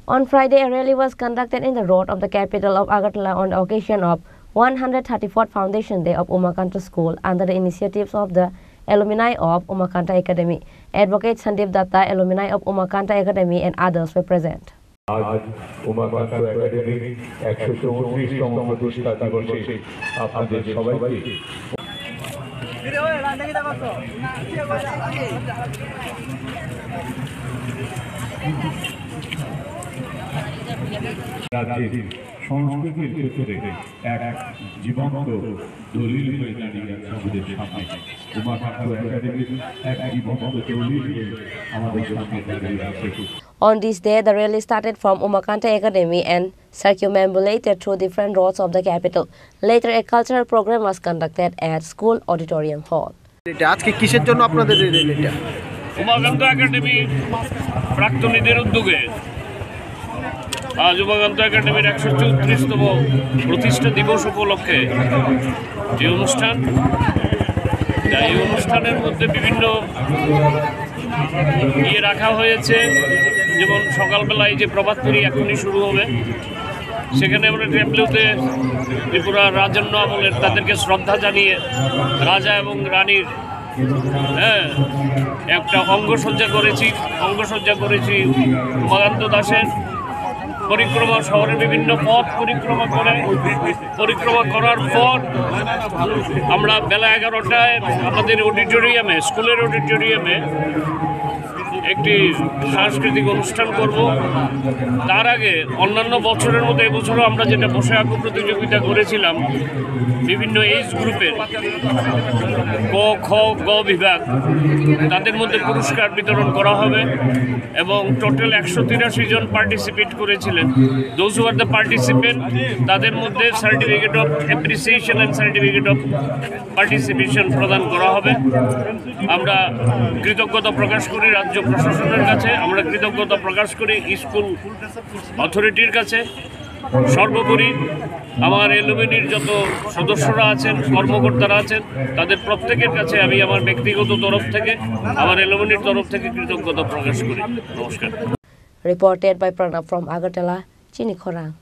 On Friday, a rally was conducted in the road of the capital of Agartala on the occasion of 134th Foundation Day of Umakanta School under the initiatives of the alumni of Umakanta Academy. Advocate Sandeep Datta, alumni of Umakanta Academy, and others were present. आज उमाकांता academy 134तम प्रतिष्ठा दिवसे আপনাদের সবাইকে রাজ্যের সংস্কৃতির ক্ষেত্রে এক জীবন্ত দলিল হয়ে দাঁড়িয়ে আছে আমাদের সামনে। উমাকান্ত একাডেমি এক জীবন্ত দলিল হয়ে আমাদের সামনে দাঁড়িয়ে আছে। On this day, the rally started from Umakanta Academy and circumambulated through different roads of the capital. Later, a cultural program was conducted at School Auditorium Hall. আজকে কিসের জন্য আপনাদের এই র্যালিটা? উমাকান্ত একাডেমি প্রাক্তনীদের উদ্যোগে আজ উমাকান্ত একাডেমির 134তম প্রতিষ্ঠা দিবস উপলক্ষে যে অনুষ্ঠান, এই অনুষ্ঠানের মধ্যে বিভিন্ন রাখা হয়েছে। যেমন সকালবেলায় যে প্রভাত ফেরি এখনই শুরু হবে, সেখানে আমরা ট্রেমপ্লেতে ত্রিপুরা রাজন্য আমলের তাদেরকে শ্রদ্ধা জানিয়ে রাজা এবং রানীর একটা অঙ্গসজ্জা করেছি উমাকান্ত দাসের পরিক্রমা, শহরের বিভিন্ন পথ পরিক্রমা করার পর আমরা বেলা 11টায় আমাদের অডিটোরিয়ামে, স্কুলের অডিটোরিয়ামে একটি সাংস্কৃতিক অনুষ্ঠান করব। তার আগে অন্যান্য বছরের মতো এবছরও আমরা যেটা বসে আঁকো প্রতিযোগিতা করেছিলাম, বিভিন্ন এজ গ্রুপের ক, খ, গ বিভাগ, তাদের মধ্যে পুরস্কার বিতরণ করা হবে এবং টোটাল 183 জন পার্টিসিপেট করেছিলেন। Those who are the participant, তাদের মধ্যে certificate of appreciation and certificate of participation প্রদান করা হবে। আমরা কৃতজ্ঞতা প্রকাশ করি রাজ্য প্রশাসনের কাছে, আমরা কৃতজ্ঞতা প্রকাশ করি স্কুল অথরিটির কাছে। সর্বোপরি আমার এলুমিনির যত সদস্যরা আছেন, কর্মকর্তারা আছেন, তাদের প্রত্যেকের কাছে আমি আমার ব্যক্তিগত তরফ থেকে, আমার এলুমিনির তরফ থেকে কৃতজ্ঞতা প্রকাশ করি। নমস্কার। Reported by Pranab from Agartala, Chinikhorang.